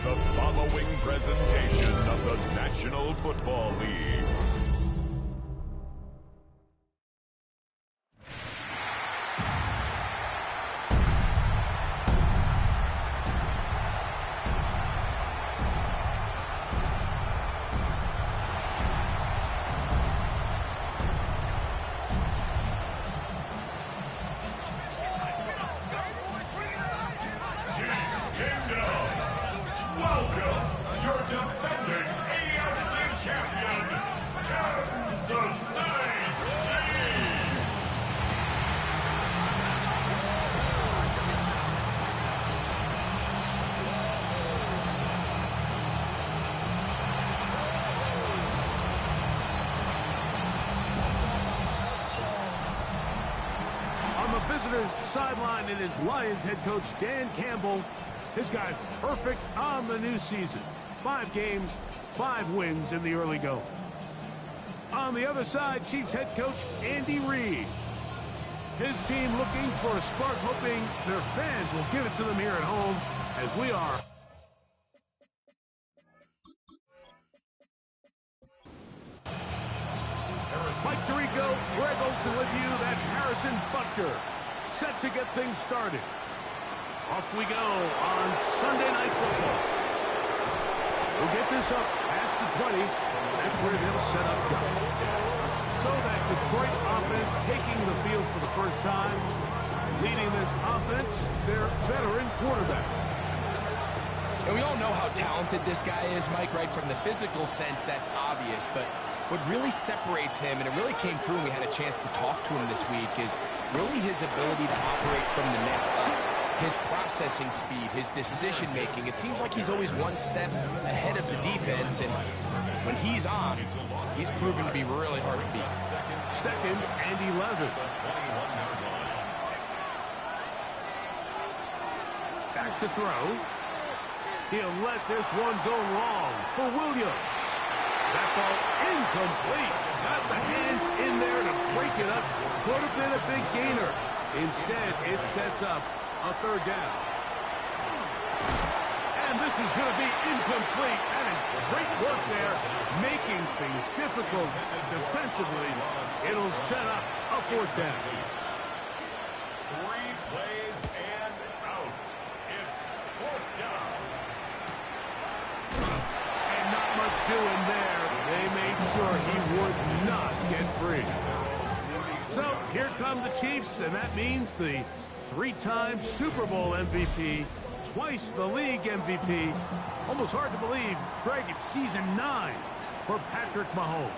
the following presentation of the National Football League. Visitors sideline, it is Lions head coach Dan Campbell. This guy's perfect on the new season. 5 games, 5 wins in the early go. On the other side, Chiefs head coach Andy Reid. His team looking for a spark, hoping their fans will give it to them here at home, as we are. Mike Tirico, Greg Olsen with you. That's Harrison Butker. Set to get things started. Off we go on Sunday Night Football. We'll get this up past the 20. That's where they'll set up shop. So that Detroit offense taking the field for the first time. Leading this offense, their veteran quarterback. And we all know how talented this guy is, Mike, right? From the physical sense, that's obvious. But what really separates him, and it really came through when we had a chance to talk to him this week, is really his ability to operate from the neck up. His processing speed, his decision-making. It seems like he's always one step ahead of the defense, and when he's on, he's proven to be really hard to beat. Second and 11. Back to throw. He'll let this one go long for Williams. That ball incomplete. Got the hands in there to break it up. Could have been a big gainer. Instead, it sets up a third down. And this is going to be incomplete. That is great work there, making things difficult defensively. It'll set up a fourth down. 3 plays and out. It's fourth down. And not much doing there. They made sure he would not get free. So here come the Chiefs, and that means the 3-time Super Bowl MVP, twice the league MVP. Almost hard to believe, Greg, it's season 9 for Patrick Mahomes.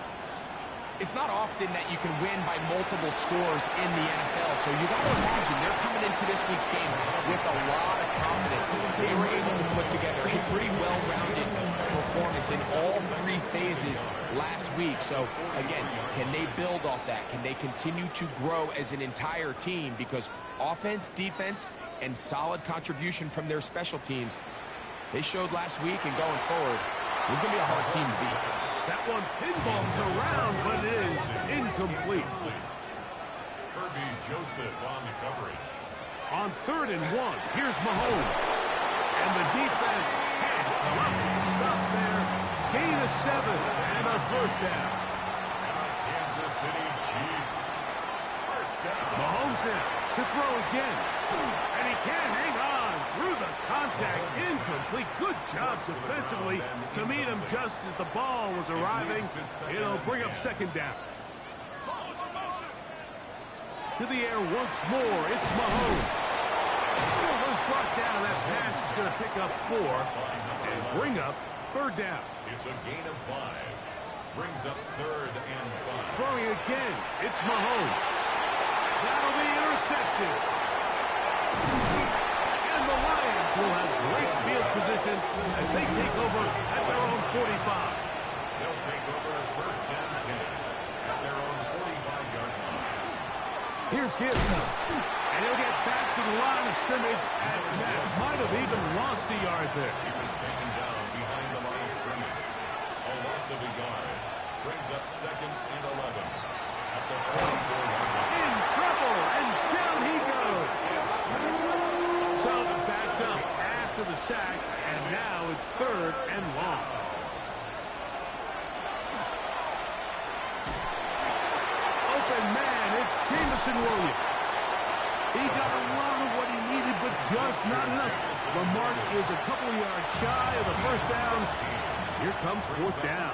It's not often that you can win by multiple scores in the NFL, so you got to imagine they're coming into this week's game with a lot of confidence. They were able to put together a pretty well-rounded performance in all 3 phases last week. So, again, can they build off that? Can they continue to grow as an entire team? Because offense, defense, and solid contribution from their special teams, they showed last week, and going forward, this is going to be a hard team to beat. That one pinballs around, but it is incomplete. Kirby Joseph on the coverage. On 3rd and 1, here's Mahomes. And the defense had stop there. Gain of 7 and a first down. Kansas City Chiefs. First down. Mahomes now to throw again. And he can't hang on through the contact. Incomplete. Good job defensively to meet him just as the ball was arriving. It'll bring up second down. To the air once more. It's Mahomes. Whoever's brought down that pass is going to pick up 4 and bring up third down. It's a gain of 5. Brings up 3rd and 5. Throwing again. It's Mahomes. That'll be intercepted. And the Lions will have great field position as they take over at their own 45. They'll take over first and 10 at their own 45-yard line. Here's Gibbs. And he'll get back to the line of scrimmage and might have even lost a yard there. He was taken down behind the line of scrimmage. A loss of a yard brings up 2nd and 11 at the 44-yard line. In trouble, and down he goes. So backed up after the sack, and now it's Jameson Williams. He got a lot of what he needed, but just not enough. Lamar is a couple of yards shy of the first down. Here comes fourth down.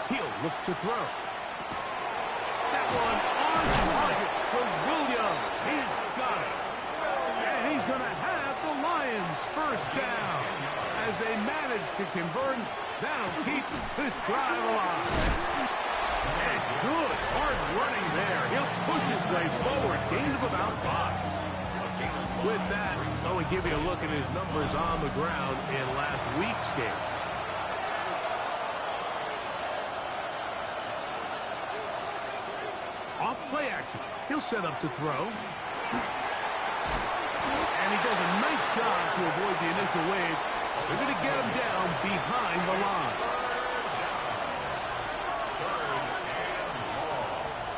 He'll look to throw. That one on target for Williams. He's got it. And he's going to have the Lions first down. As they manage to convert, that'll keep this drive alive. And good hard running there. He'll push his way forward. Gain of about 5. With that, I will give you a look at his numbers on the ground in last week's game. Off play action. He'll set up to throw. And he does a nice job to avoid the initial wave. They're going to get him down behind the line.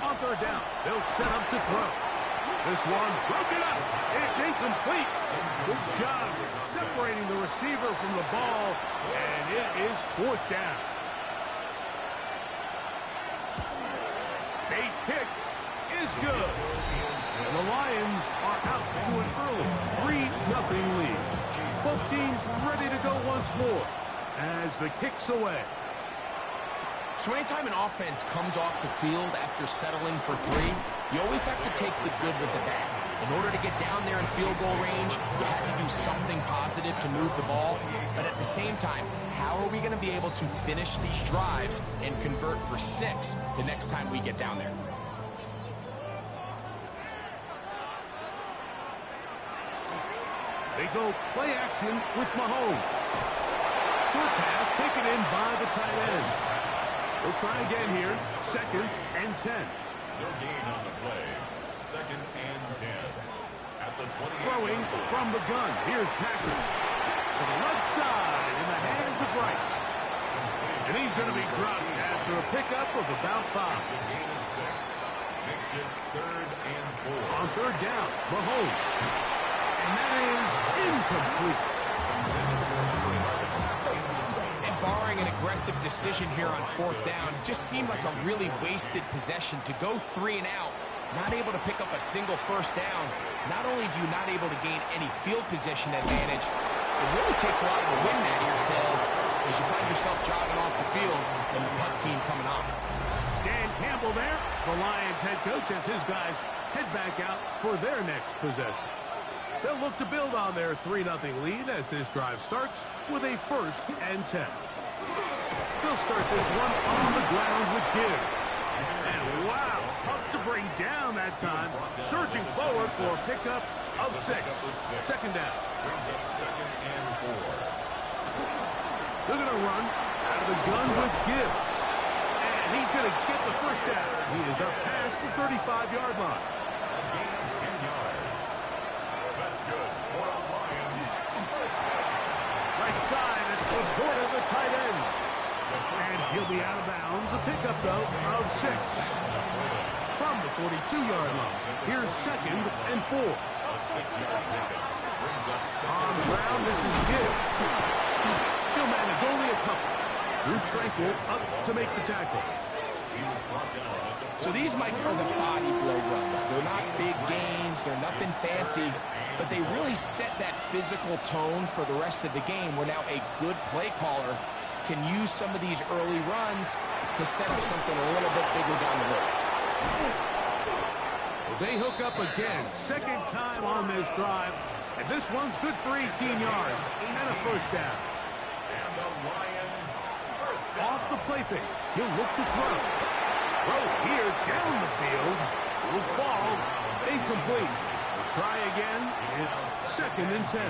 On third down, they'll set up to throw. This one broken up. It's incomplete. Good job separating the receiver from the ball. And it is fourth down. Bates' kick is good. And the Lions are out to an early 3-0 lead. Both teams ready to go once more as the kick's away. So anytime an offense comes off the field after settling for 3, you always have to take the good with the bad. In order to get down there in field goal range, you have to do something positive to move the ball. But at the same time, how are we going to be able to finish these drives and convert for 6 the next time we get down there? They go play action with Mahomes. Short pass taken in by the tight end. We'll try again here. 2nd and 10. No gain on the play. 2nd and 10. At the 20. Throwing from the gun. Here's Patrick. To the left side in the hands of Rice. And he's going to be dropped after a pickup of about 5. It's a gain of 6. Makes it 3rd and 4. On third down, Mahomes. And that is incomplete. And barring an aggressive decision here on fourth down, it just seemed like a really wasted possession to go 3 and out, not able to pick up a single first down. Not only do you not able to gain any field position advantage, it really takes a lot of the wind out of your sails as you find yourself jogging off the field and the punt team coming on. Dan Campbell there, the Lions head coach, as his guys head back out for their next possession. They'll look to build on their 3-0 lead as this drive starts with a 1st and 10. They'll start this one on the ground with Gibbs. And wow, tough to bring down that time. Surging forward for a pickup of 6. 2nd down. Brings up 2nd and 4. They're going to run out of the gun with Gibbs. And he's going to get the first down. He is up past the 35-yard line. A gain of 10 yards. That's good for the Lions. First down. Right side, it's supported the tight end. And he'll be out of bounds. A pickup, though, of 6. From the 42-yard line. Here's 2nd and 4. A 6-yard pickup. Brings up 2nd. On the ground, this is Gibbs. He'll manage only a couple. Drew Tranquil up to make the tackle. He was brought down at the So these, Mike, are the body blow runs. They're not big gains. They're nothing fancy. But they really set that physical tone for the rest of the game where now a good play caller can use some of these early runs to set up something a little bit bigger down the road. They hook up again. 2nd time on this drive. And this one's good for 18 yards and a first down. And the Lions first down. Off the play fake. He'll look to throw. Throw here down the field. Will fall. Incomplete. We'll try again. It's 2nd and 10.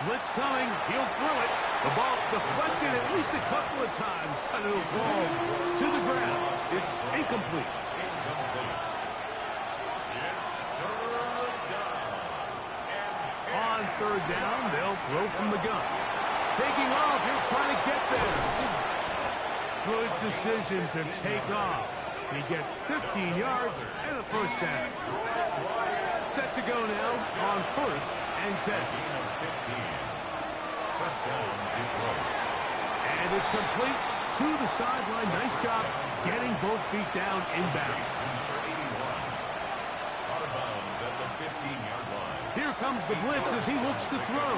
Blitz coming. He'll throw it. The ball deflected at least a couple of times. And it'll fall to the ground. It's incomplete. On third down, they'll throw from the gun. Taking off, he'll try to get there. Good decision to take off. He gets 15 yards and a first down. Set to go now on 1st and 10. First down, Detroit. And it's complete to the sideline. Nice job getting both feet down inbounds. Out of bounds at the 15-yard line. Here comes the blitz as he looks to throw.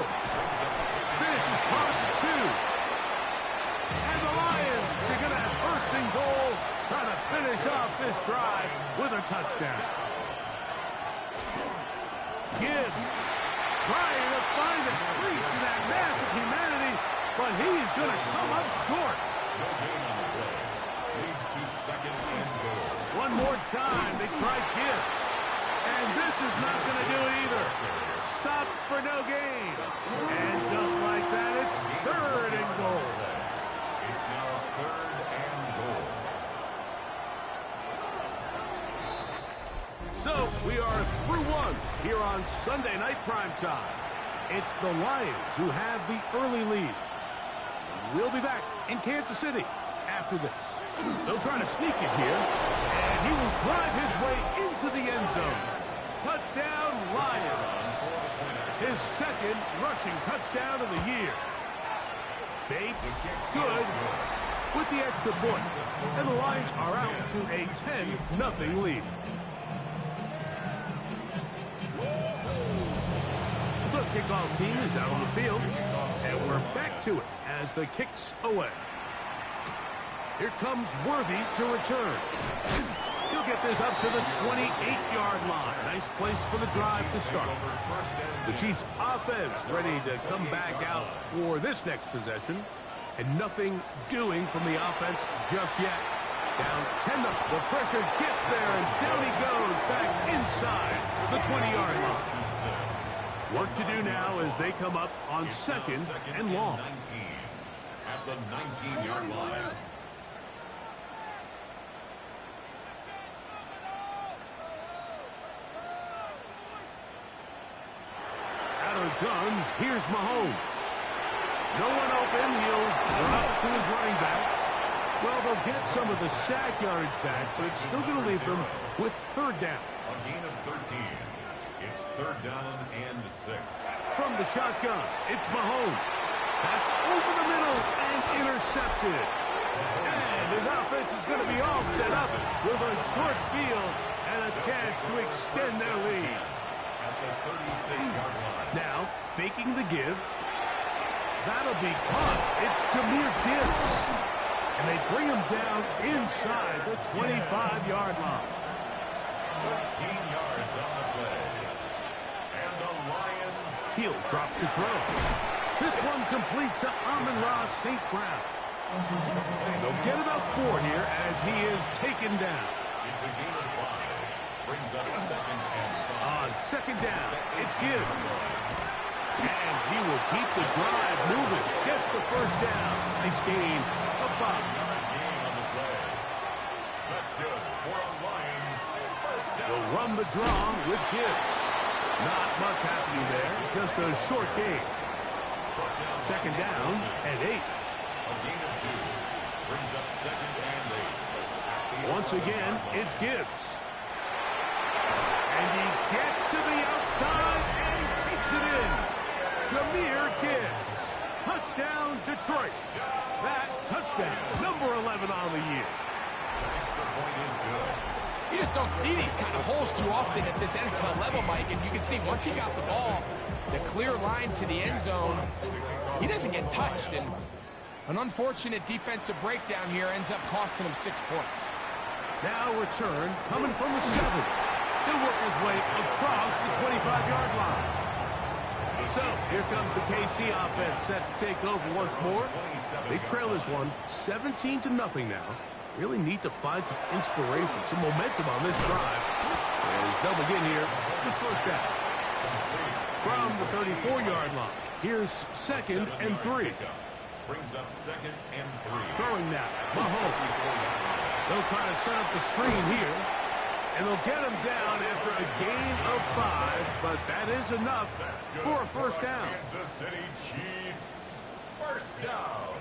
This is caught at 2. And the Lions are going to have first and goal, trying to finish off this drive with a touchdown. Gibbs trying to find a crease in that mass of humanity, but he's going to come up short. No gain on the play. Leads to second and goal. One more time, they try Gibbs. And this is not going to do it either. Stop for no gain. And just like that, it's third and goal. It's now third and goal. So we are through one here on Sunday Night Primetime. It's the Lions who have the early lead. We'll be back in Kansas City after this. They'll try to sneak it here, and he will drive his way into the end zone. Touchdown, Lions. His second rushing touchdown of the year. Bates, good, with the extra point. And the Lions are out to a 10-0 lead. The kickoff team is out on the field, and we're back to it as the kick's away. Here comes Worthy to return. He'll get this up to the 28-yard line. Nice place for the drive to start. The Chiefs offense ready to come back out for this next possession, and nothing doing from the offense just yet. Down 10-0. The pressure gets there, and down he goes back inside the 20-yard line. Work to do now as they come up on second and long. 19 at the 19-yard line. Out of the gun, here's Mahomes. No one open. He'll drop to his running back. Well, they'll get some of the sack yardage back, but it's still going to leave them with third down. A gain of 13. It's third down and 6. From the shotgun, it's Mahomes. That's over the middle and intercepted. And his offense is going to be all set up with a short field and a chance to extend their lead. At the 36-yard line. Now, faking the give. That'll be caught. It's Jahmyr Gibbs. And they bring him down inside the 25-yard line. 13 yards on the play. And the Lions. He'll drop to throw. This one complete to Amon-Ra St. Brown. They'll get about 4 here as he is taken down. It's a gain of 5. Brings up second and 5. On second down, it's Gibbs. And he will keep the drive moving. Gets the first down. Nice gain of 5. Another gain on the play. That's good for a Lions first down. They'll run the draw with Gibbs. Not much happening there. Just a short gain. Second down and 8. A gain of 2. Brings up second and 8. Once again, it's Gibbs. And he gets to the outside and takes it in. Jahmyr Gibbs. Touchdown, Detroit. That touchdown, number 11 on the year. The extra point is good. You just don't see these kind of holes too often at this NFL level, Mike. And you can see once he got the ball, the clear line to the end zone, he doesn't get touched. And an unfortunate defensive breakdown here ends up costing him 6 points. Now return coming from the 7. He'll work his way across the 25-yard line. So here comes the KC offense set to take over once more. They trail this one 17-0 now. Really need to find some inspiration, some momentum on this drive. As they'll begin here with first down. From the 34-yard line, here's second and 3. Brings up second and 3. Throwing now, Mahomes. They'll try to set up the screen here. And they'll get him down after a gain of 5, but that is enough for a first down. Kansas City Chiefs. First down.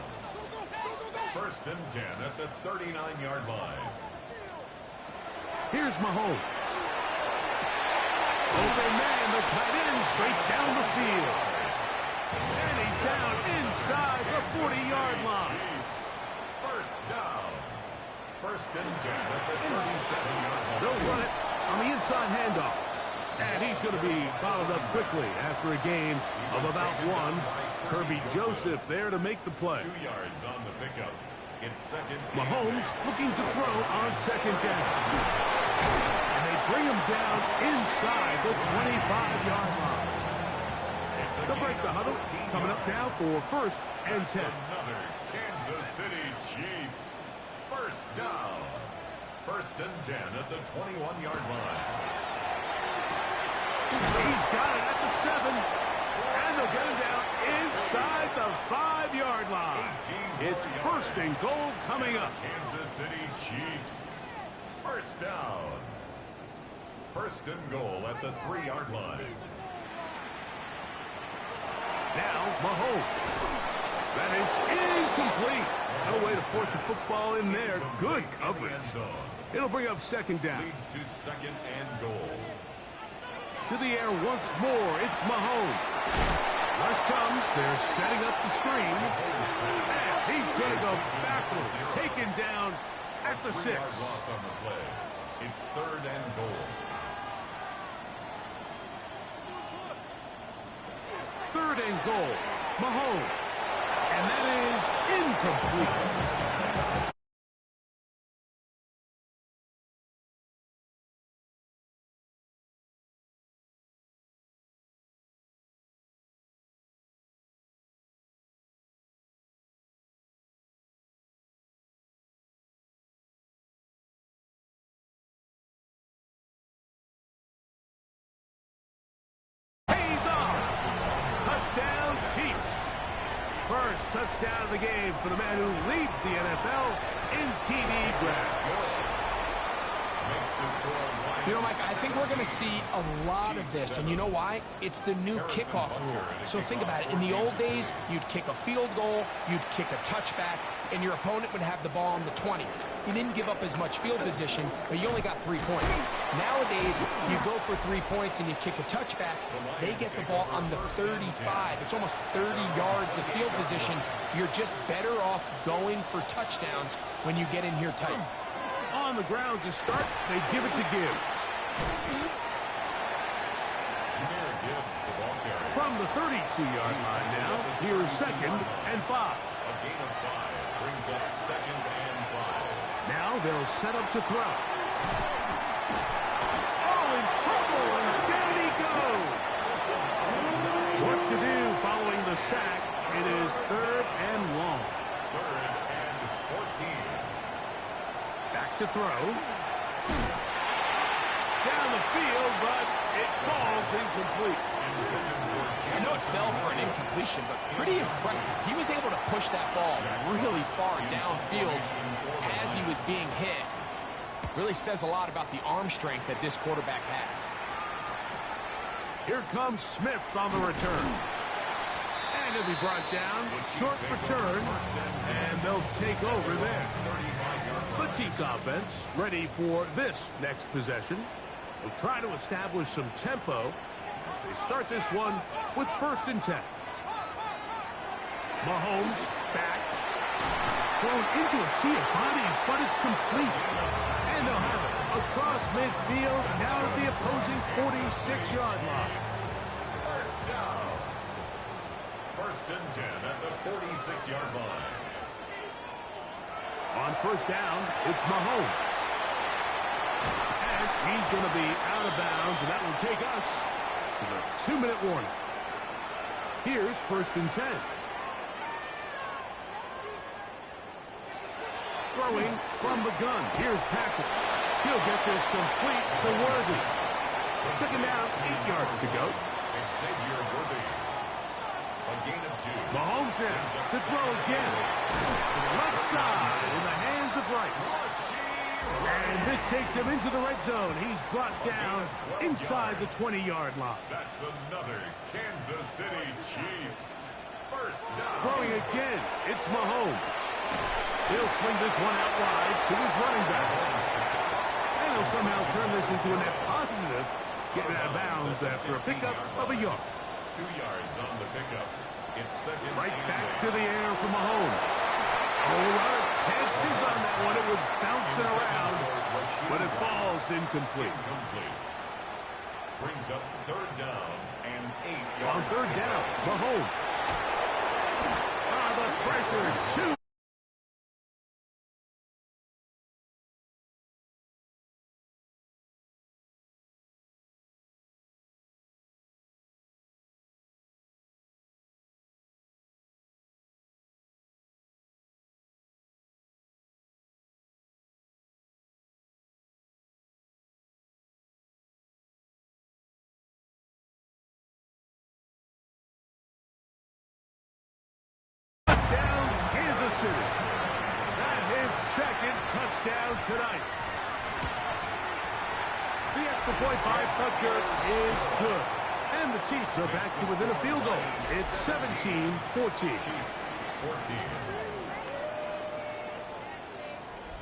First and 10 at the 39-yard line. Here's Mahomes. Open man, the tight end, straight down the field. And he's down inside the 40-yard line. Chiefs. First First and 10 at the 37-yard line. They'll run it on the inside handoff. And he's going to be followed up quickly after a gain of about one. Kirby Joseph there to make the play. 2 yards on the pickup. It's second. Mahomes looking to throw on second down. And they bring him down inside the 25-yard line. They'll break the huddle. Coming up now for first and 10. Another Kansas City Chiefs. First down. First and 10 at the 21-yard line. He's got it at the 7. And they'll get him down inside the 5-yard line. It's first and goal coming up. Kansas City Chiefs. First down. First and goal at the 3-yard line. Now, Mahomes. That is incomplete. No way to force the football in there. Good coverage. It'll bring up second down. Leads to second and goal. To the air once more. It's Mahomes. Rush comes. They're setting up the screen. And he's going to go backwards. Taken down at the 6. Loss on the play. It's third and goal. Third and goal. Mahomes. And that is incomplete. First touchdown of the game for the man who leads the NFL in TD grabs. You know, Mike, I think we're going to see a lot of this, and you know why? It's the new kickoff rule. So think about it. In the old days, you'd kick a field goal, you'd kick a touchback, and your opponent would have the ball on the 20. You didn't give up as much field position, but you only got 3 points. Nowadays, you go for 3 points and you kick a touchback, they get the ball on the 35. It's almost 30 yards of field position. You're just better off going for touchdowns when you get in here tight. On the ground to start, they give it to Gibbs. From the 32-yard line now, here's second and 5. A gain of 5 brings up second and 5. Now they'll set up to throw. Oh, in trouble, and down he goes. What to do following the sack? It is third and long. Third and 14. Back to throw. Down the field, but it falls incomplete. I know it fell for an incompletion, but pretty impressive. He was able to push that ball really far downfield as he was being hit. Really says a lot about the arm strength that this quarterback has. Here comes Smith on the return. And he'll be brought down. Short return. And they'll take over there. The Chiefs offense ready for this next possession. They'll try to establish some tempo as they start this one with first and 10. Mahomes back. Thrown into a sea of bodies, but it's complete. And they'll have it across midfield down at the opposing 46-yard line. First down. First and 10 at the 46-yard line. On first down, it's Mahomes. And he's going to be out of bounds, and that will take us to the 2-minute warning. Here's first and 10. Throwing from the gun. Here's Patrick. He'll get this complete to Worthy. Second down, 8 yards to go. Xavier Worthy. A gain of 2. Mahomes now to throw again. Left side in the hands of Rice. And this takes him into the red zone. He's brought down inside the 20-yard line. That's another Kansas City Chiefs. First down. Throwing again, it's Mahomes. He'll swing this one out wide to his running back. And he'll somehow turn this into a net positive, getting out of bounds after a pickup of a yard. 2 yards on the pickup. It's second. Right back to the air for Mahomes. Oh, what a chance his on that one. It was bouncing around, but it falls incomplete. Brings up third down and 8 On yards. third down, Mahomes. The pressure, 2. Down, Kansas City. That is second touchdown tonight. The extra point by Butker is good. And the Chiefs are back to within a field goal. It's 17-14. Chiefs 14.